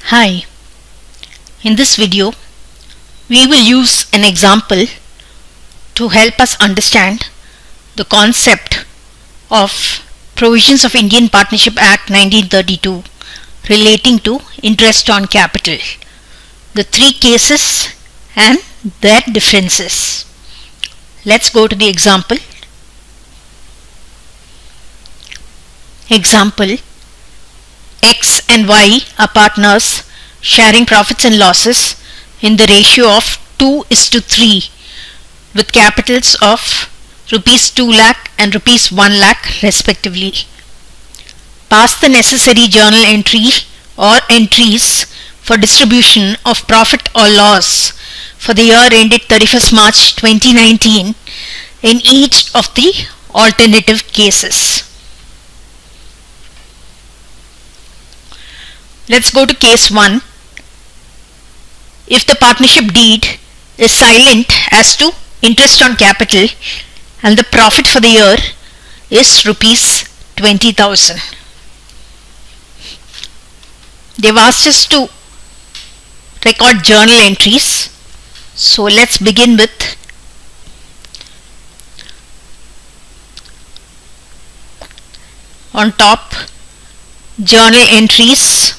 Hi, in this video we will use an example to help us understand the concept of provisions of Indian Partnership Act 1932 relating to interest on capital, the three cases and their differences. Let's go to the example. Example: X and Y are partners sharing profits and losses in the ratio of 2:3 with capitals of rupees 2 lakh and rupees 1 lakh respectively. Pass the necessary journal entry or entries for distribution of profit or loss for the year ended 31st March 2019 in each of the alternative cases. Let's go to case 1. If the partnership deed is silent as to interest on capital and the profit for the year is rupees 20,000. They've asked us to record journal entries. So let's begin with on top journal entries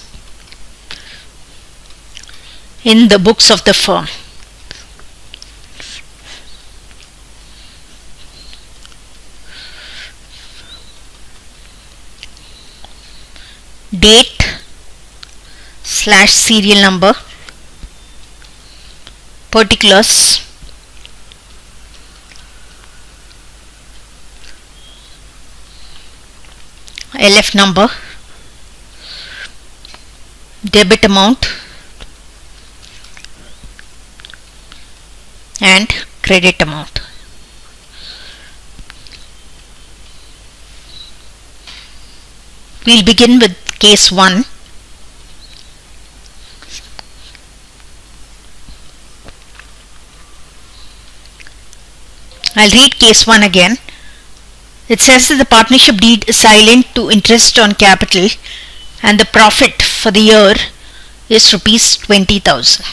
in the books of the firm. Date / serial number, particulars, LF number, debit amount and credit amount. We'll begin with case 1. I'll read case 1 again. It says that the partnership deed is silent to interest on capital and the profit for the year is rupees 20,000.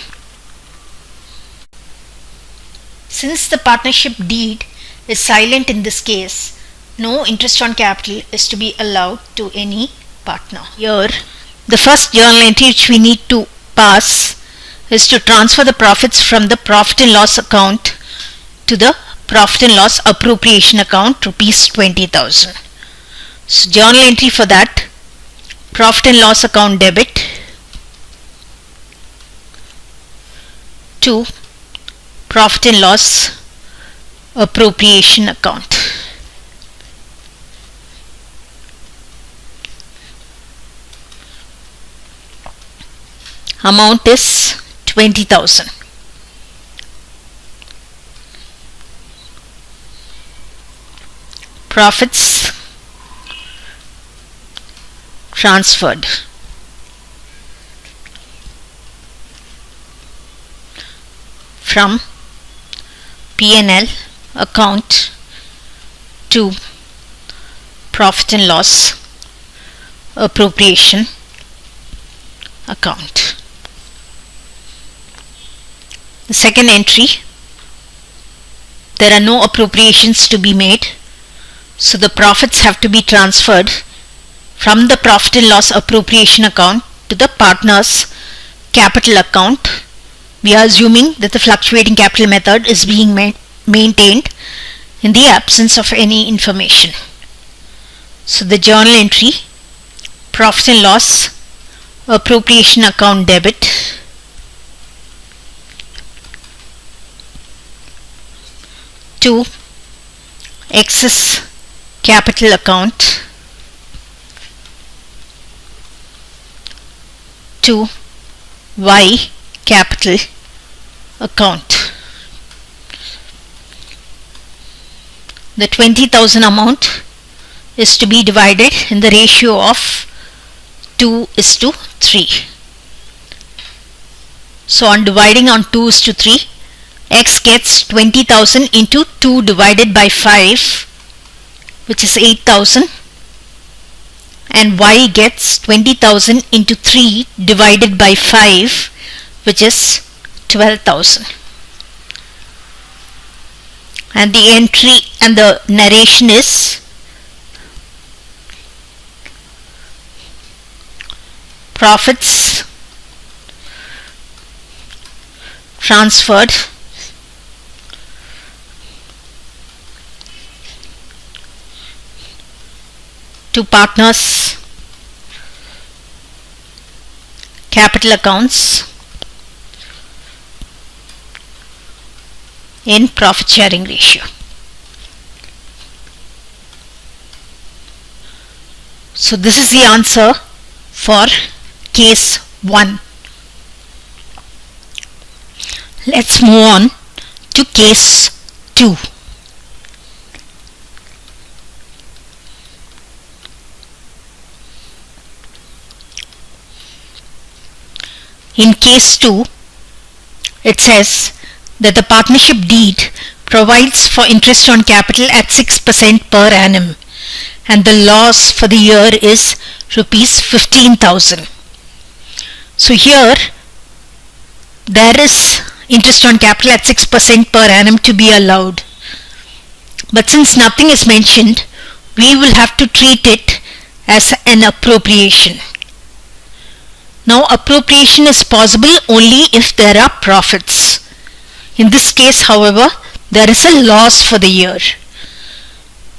Since the partnership deed is silent in this case, no interest on capital is to be allowed to any partner. Here, the first journal entry which we need to pass is to transfer the profits from the profit and loss account to the profit and loss appropriation account, rupees 20,000. So journal entry for that: profit and loss account debit to profit and loss appropriation account. Amount is 20,000. Profits transferred. From P&L account to profit and loss appropriation account. The second entry: there are no appropriations to be made, so the profits have to be transferred from the profit and loss appropriation account to the partner's capital account. We are assuming that the fluctuating capital method is being maintained in the absence of any information. So the journal entry: profit and loss appropriation account debit to excess capital account to Y capital account. The 20,000 amount is to be divided in the ratio of 2:3. So on dividing on 2:3, X gets 20,000 into 2 divided by 5, which is 8,000, and y gets 20,000 into 3 divided by 5, which is 12,000. And the entry and the narration is profits transferred to partners' capital accounts in profit sharing ratio. So this is the answer for case 1. Let's move on to case 2. In case 2, it says that the partnership deed provides for interest on capital at 6% per annum and the loss for the year is rupees 15,000. So here there is interest on capital at 6% per annum to be allowed. But since nothing is mentioned, we will have to treat it as an appropriation. Now appropriation is possible only if there are profits. In this case, however, there is a loss for the year.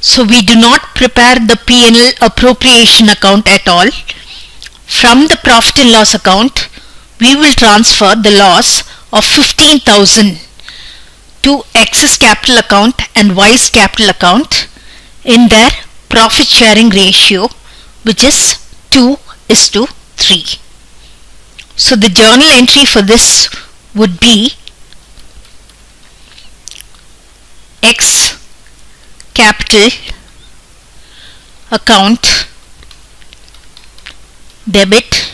So we do not prepare the P&L appropriation account at all. From the profit and loss account, we will transfer the loss of 15,000 to X's capital account and Y's capital account in their profit sharing ratio, which is 2:3. So the journal entry for this would be X capital account debit,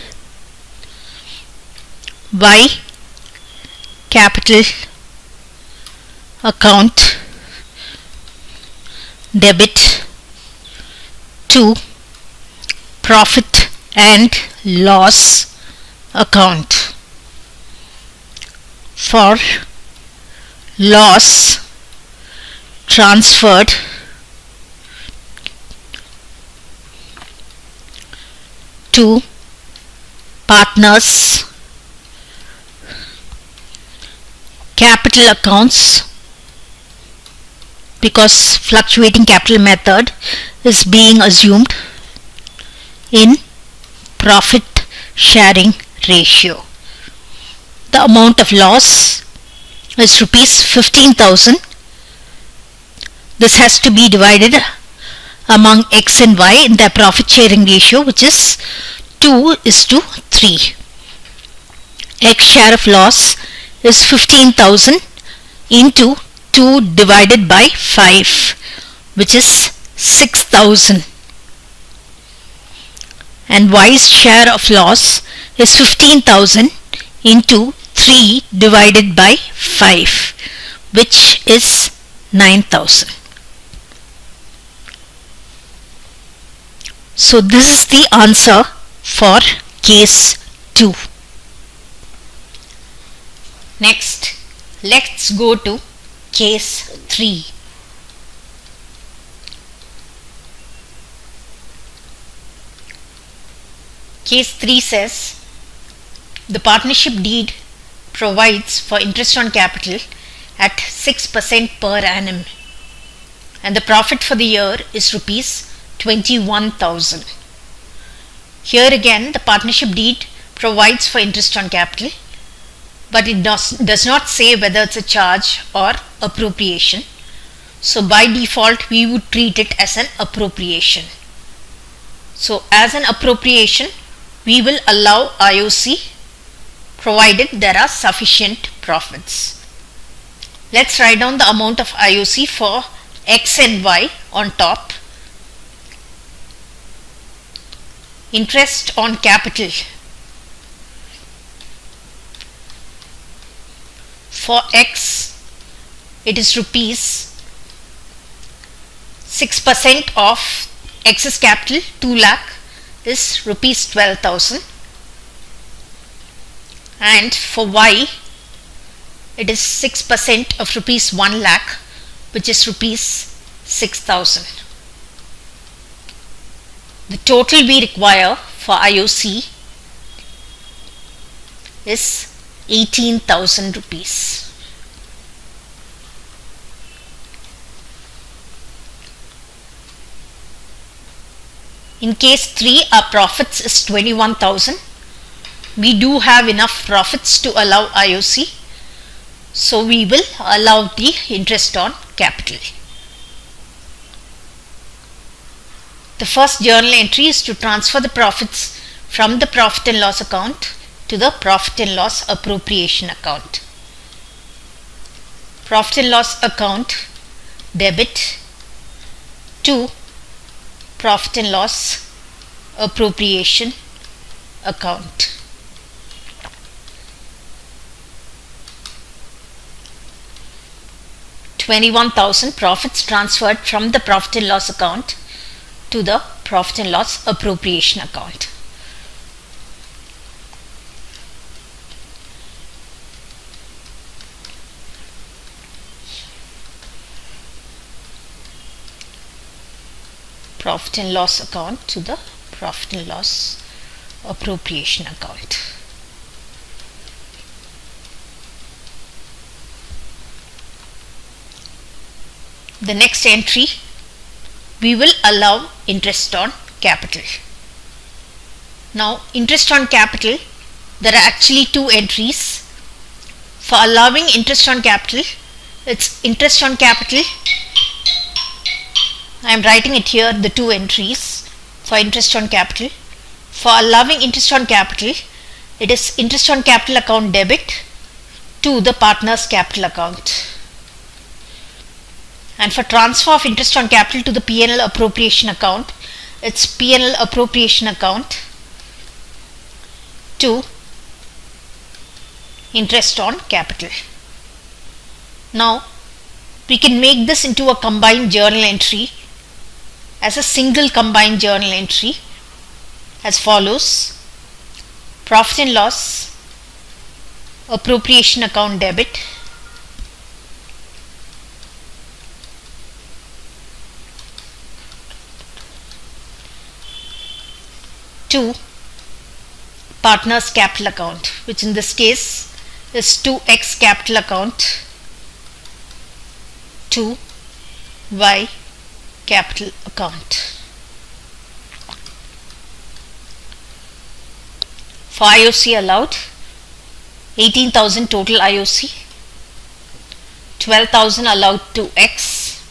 Y capital account debit to profit and loss account. For loss transferred to partners' capital accounts, because fluctuating capital method is being assumed in profit sharing ratio. The amount of loss is rupees 15,000. This has to be divided among X and Y in their profit sharing ratio, which is 2:3. X share of loss is 15,000 into 2 divided by 5, which is 6,000. And Y's share of loss is 15,000 into 3 divided by 5, which is 9,000. So this is the answer for case 2. Next, let's go to case 3. Case 3 says the partnership deed provides for interest on capital at 6% per annum and the profit for the year is rupees 21,000. Here again the partnership deed provides for interest on capital, but it does not say whether it's a charge or appropriation. So by default we would treat it as an appropriation. So as an appropriation we will allow IOC provided there are sufficient profits. Let's write down the amount of IOC for X and Y on top. Interest on capital for X, it is rupees 6% of X's capital 2 lakh is rupees 12,000, and for Y it is 6% of rupees 1 lakh, which is rupees 6,000. The total we require for IOC is 18,000 rupees. In case 3, our profits is 21,000. We do have enough profits to allow IOC, so we will allow the interest on capital. The first journal entry is to transfer the profits from the profit and loss account to the profit and loss appropriation account. Profit and loss account debit to profit and loss appropriation account. $21,000 profits transferred from the profit and loss account to the profit and loss appropriation account. Profit and loss account to the profit and loss appropriation account. The next entry, we will allow interest on capital. Now, interest on capital, there are actually two entries. For allowing interest on capital, it's interest on capital. I am writing it here, the two entries for interest on capital. For allowing interest on capital, it is interest on capital account debit to the partner's capital account. And for transfer of interest on capital to the P&L appropriation account, it's P&L appropriation account to interest on capital. Now, we can make this into a combined journal entry as a single combined journal entry as follows: profit and loss appropriation account debit to partner's capital account, which in this case is 2x capital account to Y capital account. For IOC allowed, 18,000 total IOC, 12,000 allowed to X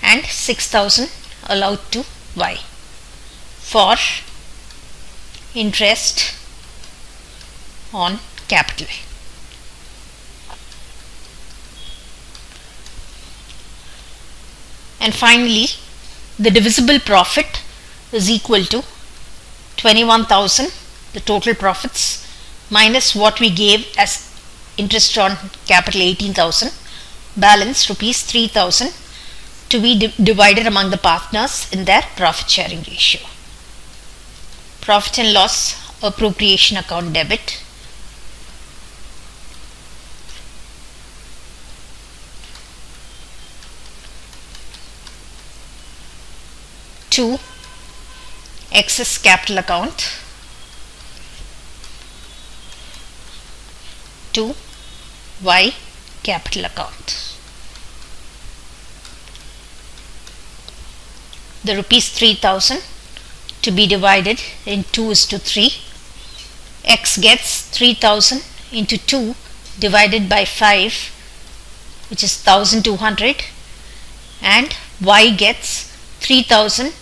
and 6,000 allowed to Y for interest on capital. And finally, the divisible profit is equal to 21,000, the total profits, minus what we gave as interest on capital 18,000, balance rupees 3,000 to be divided among the partners in their profit sharing ratio. Profit and loss appropriation account debit to excess capital account to Y capital account. The rupees 3,000 to be divided in 2:3. X gets 3,000 into 2 divided by 5, which is 1,200, and Y gets 3,000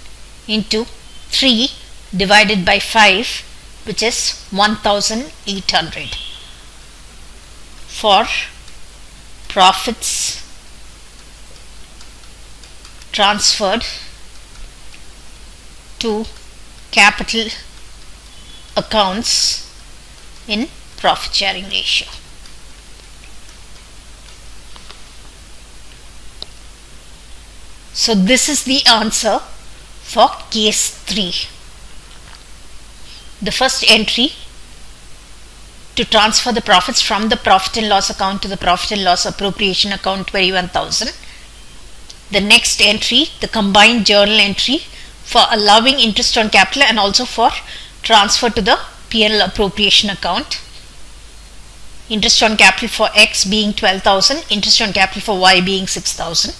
into 3 divided by 5, which is 1,800 for profits transferred to capital accounts in profit sharing ratio. So this is the answer for case 3. the first entry to transfer the profits from the profit and loss account to the profit and loss appropriation account, 21,000. The next entry, the combined journal entry for allowing interest on capital and also for transfer to the P&L appropriation account. Interest on capital for X being 12,000, interest on capital for Y being 6,000.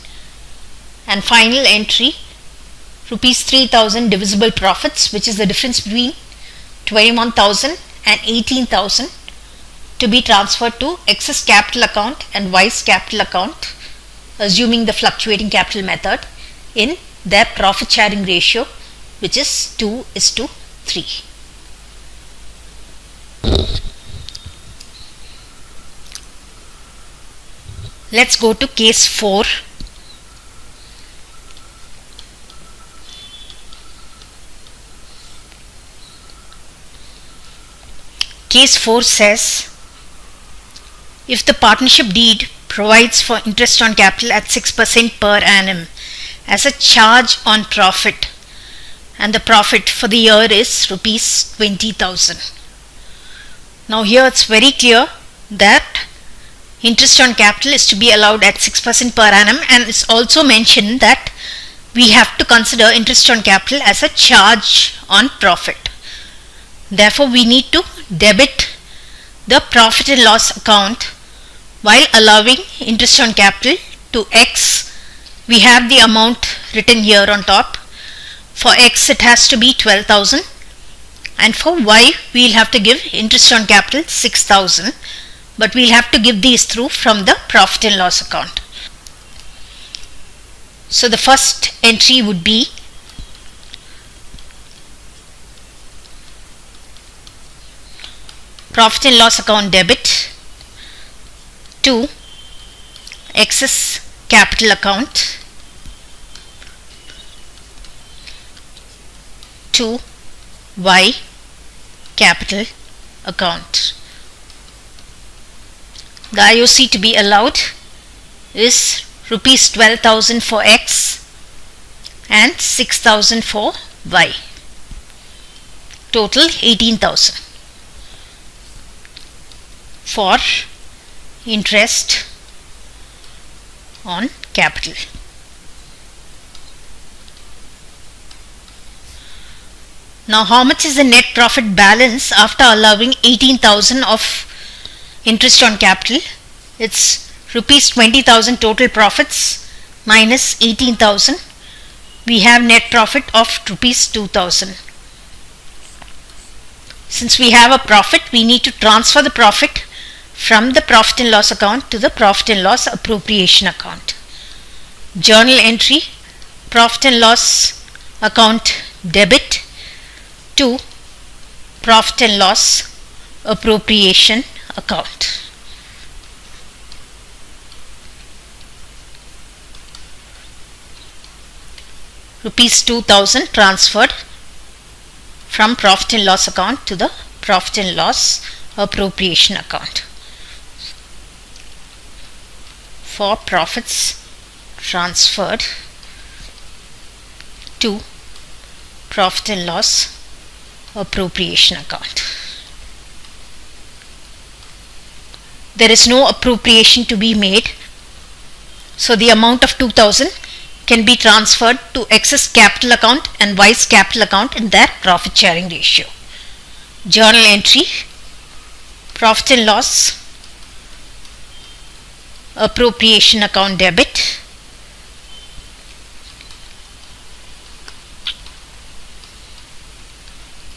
And final entry, rupees 3,000 divisible profits, which is the difference between 21,000 and 18,000, to be transferred to X's capital account and Y's capital account, assuming the fluctuating capital method, in their profit sharing ratio, which is 2:3. Let's go to case 4. Case 4 says, if the partnership deed provides for interest on capital at 6% per annum as a charge on profit, and the profit for the year is rupees 20,000. Now here it's very clear that interest on capital is to be allowed at 6% per annum, and it's also mentioned that we have to consider interest on capital as a charge on profit. Therefore, we need to debit the profit and loss account while allowing interest on capital to X. We have the amount written here on top. For X it has to be 12,000, and for Y we'll have to give interest on capital 6,000, but we'll have to give these through from the profit and loss account. So the first entry would be profit and loss account debit to X's capital account to Y capital account. The IOC to be allowed is rupees 12,000 for X and 6,000 for Y. Total 18,000 for interest on capital. Now how much is the net profit balance after allowing 18,000 of interest on capital? It's rupees 20,000 total profits minus 18,000. We have net profit of rupees 2,000. Since we have a profit, we need to transfer the profit from the profit and loss account to the profit and loss appropriation account. Journal entry, profit and loss account debit to profit and loss appropriation account. Rupees 2,000 transferred from profit and loss account to the profit and loss appropriation account. For profits transferred to profit and loss appropriation account. There is no appropriation to be made, so the amount of 2,000 can be transferred to X's capital account and Y's capital account in their profit sharing ratio. Journal entry, profit and loss appropriation account debit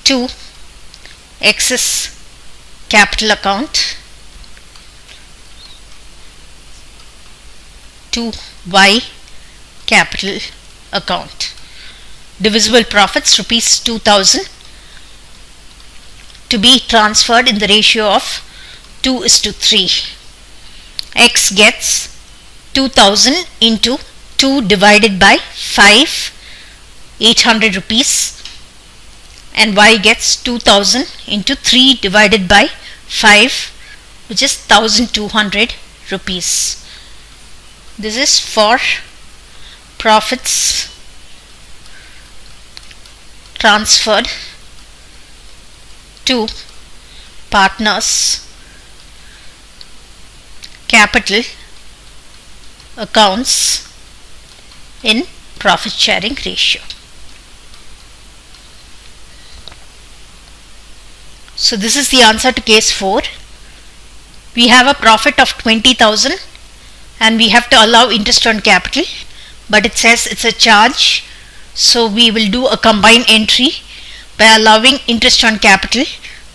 to X's capital account to Y capital account. Divisible profits rupees 2,000 to be transferred in the ratio of 2:3. X gets 2,000 into 2 divided by 5, 800 rupees, and Y gets 2,000 into 3 divided by 5, which is 1,200 rupees. This is for profits transferred to partners capital accounts in profit sharing ratio. So this is the answer to case 4. We have a profit of 20,000 and we have to allow interest on capital, but it says it's a charge, so we will do a combined entry by allowing interest on capital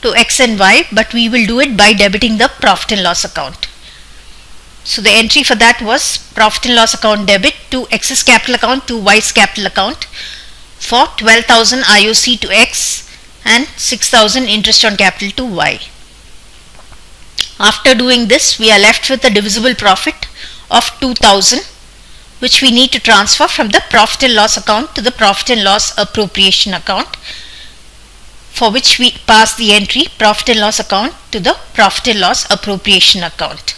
to X and Y, but we will do it by debiting the profit and loss account. So the entry for that was profit and loss account debit to X's capital account to Y's capital account for 12,000 IOC to X and 6,000 interest on capital to Y. After doing this, we are left with a divisible profit of 2,000, which we need to transfer from the profit and loss account to the profit and loss appropriation account, for which we pass the entry profit and loss account to the profit and loss appropriation account.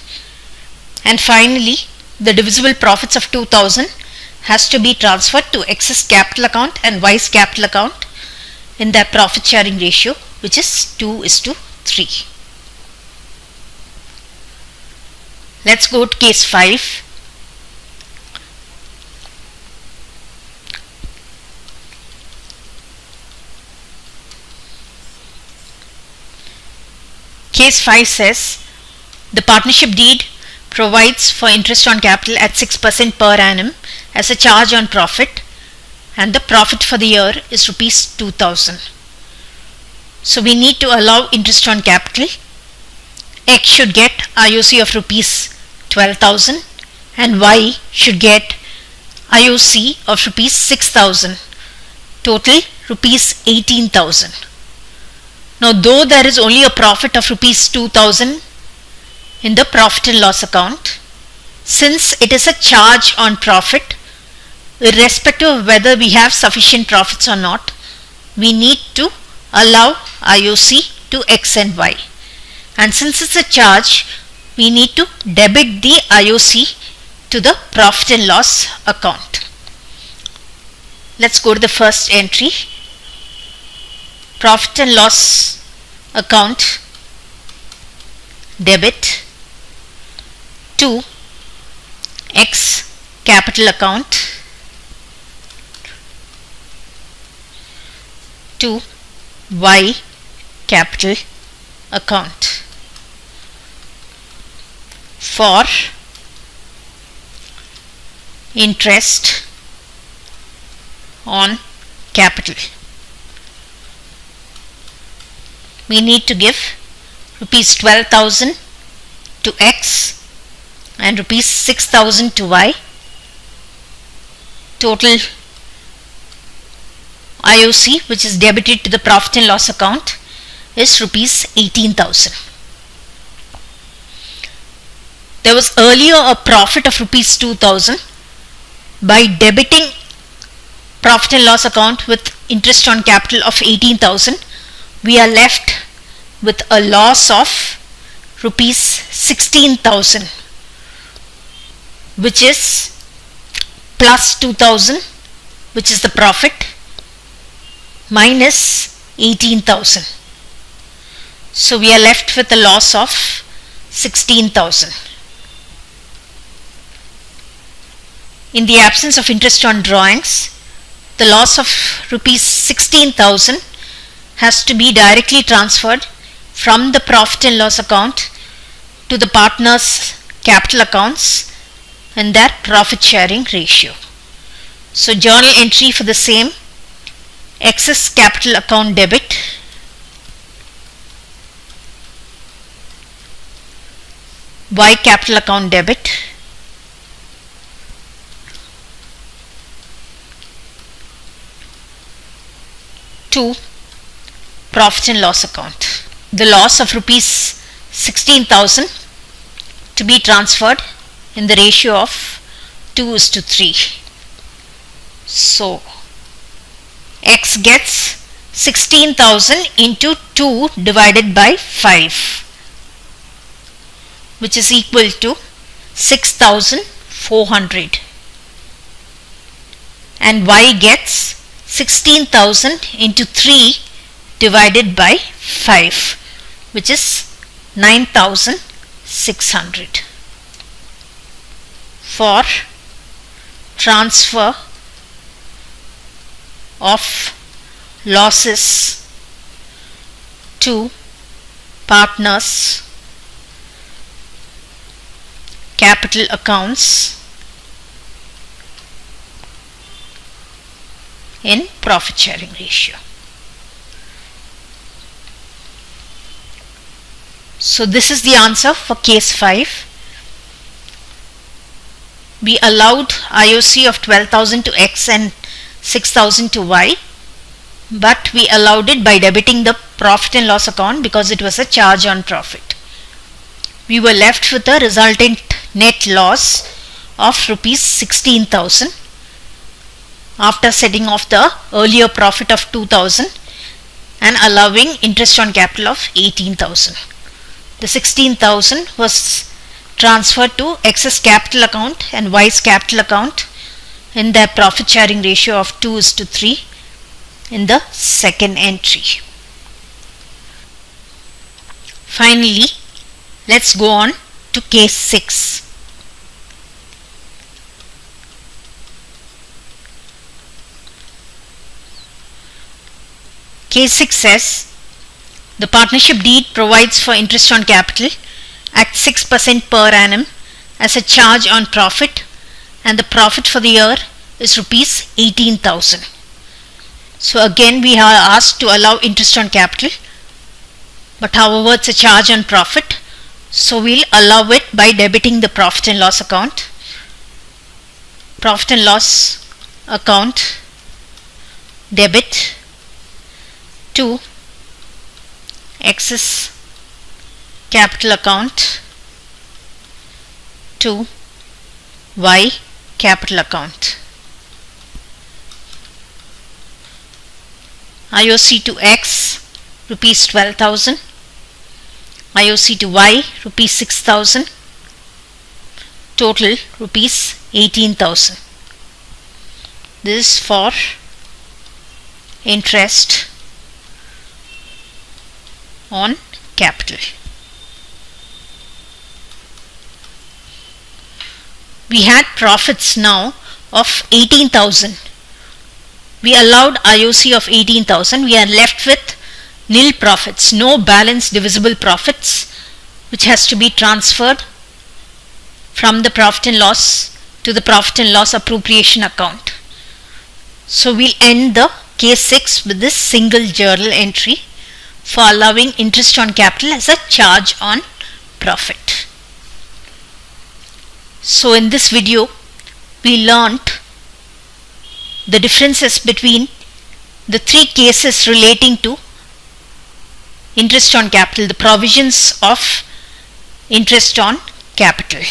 And finally, the divisible profits of 2,000 has to be transferred to X's capital account and Y's capital account in their profit sharing ratio, which is 2:3. Let's go to case 5. Case 5 says the partnership deed provides for interest on capital at 6% per annum as a charge on profit, and the profit for the year is rupees 2,000. So we need to allow interest on capital. X should get IOC of rupees 12,000 and Y should get IOC of rupees 6,000, total rupees 18,000. Now, though there is only a profit of rupees 2,000 in the profit and loss account, since it is a charge on profit, irrespective of whether we have sufficient profits or not, we need to allow IOC to X and Y. And since it's a charge, we need to debit the IOC to the profit and loss account. Let's go to the first entry. Profit and loss account debit to X capital account to Y capital account for interest on capital. We need to give rupees 12,000 to X and rupees 6,000 to Y. Total IOC, which is debited to the profit and loss account, is rupees 18,000. There was earlier a profit of rupees 2,000. By debiting profit and loss account with interest on capital of 18,000, we are left with a loss of rupees 16,000, which is plus 2,000, which is the profit, minus 18,000. So we are left with a loss of 16,000. In the absence of interest on drawings, the loss of rupees 16,000 has to be directly transferred from the profit and loss account to the partners' capital accounts and their profit sharing ratio. So journal entry for the same: X's capital account debit Y capital account debit to profit and loss account. The loss of rupees 16,000 to be transferred in the ratio of 2:3. So X gets 16,000 into 2 divided by 5, which is equal to 6,400, and Y gets 16,000 into 3 divided by 5, which is 9,600. For transfer of losses to partners' capital accounts in profit sharing ratio. So this is the answer for case 5. We allowed IOC of 12,000 to X and 6,000 to Y, but we allowed it by debiting the profit and loss account because it was a charge on profit. We were left with a resultant net loss of rupees 16,000 after setting off the earlier profit of 2,000 and allowing interest on capital of 18,000. The 16,000 was transferred to X's capital account and Y's capital account in their profit sharing ratio of 2:3 in the second entry. Finally, let's go on to case 6. Case 6 says, the partnership deed provides for interest on capital at 6% per annum as a charge on profit, and the profit for the year is rupees 18,000. So again we are asked to allow interest on capital, but however it's a charge on profit, so we'll allow it by debiting the profit and loss account. Profit and loss account debit to X's capital account to Y capital account. IOC to X rupees 12,000, IOC to Y rupees 6,000, total rupees 18,000. This is for interest on capital. We had profits now of 18,000. We allowed IOC of 18,000. We are left with nil profits, no balance divisible profits, which has to be transferred from the profit and loss to the profit and loss appropriation account. So we'll end the case 6 with this single journal entry for allowing interest on capital as a charge on profit. So in this video we learnt the differences between the 3 cases relating to interest on capital, the provisions of interest on capital.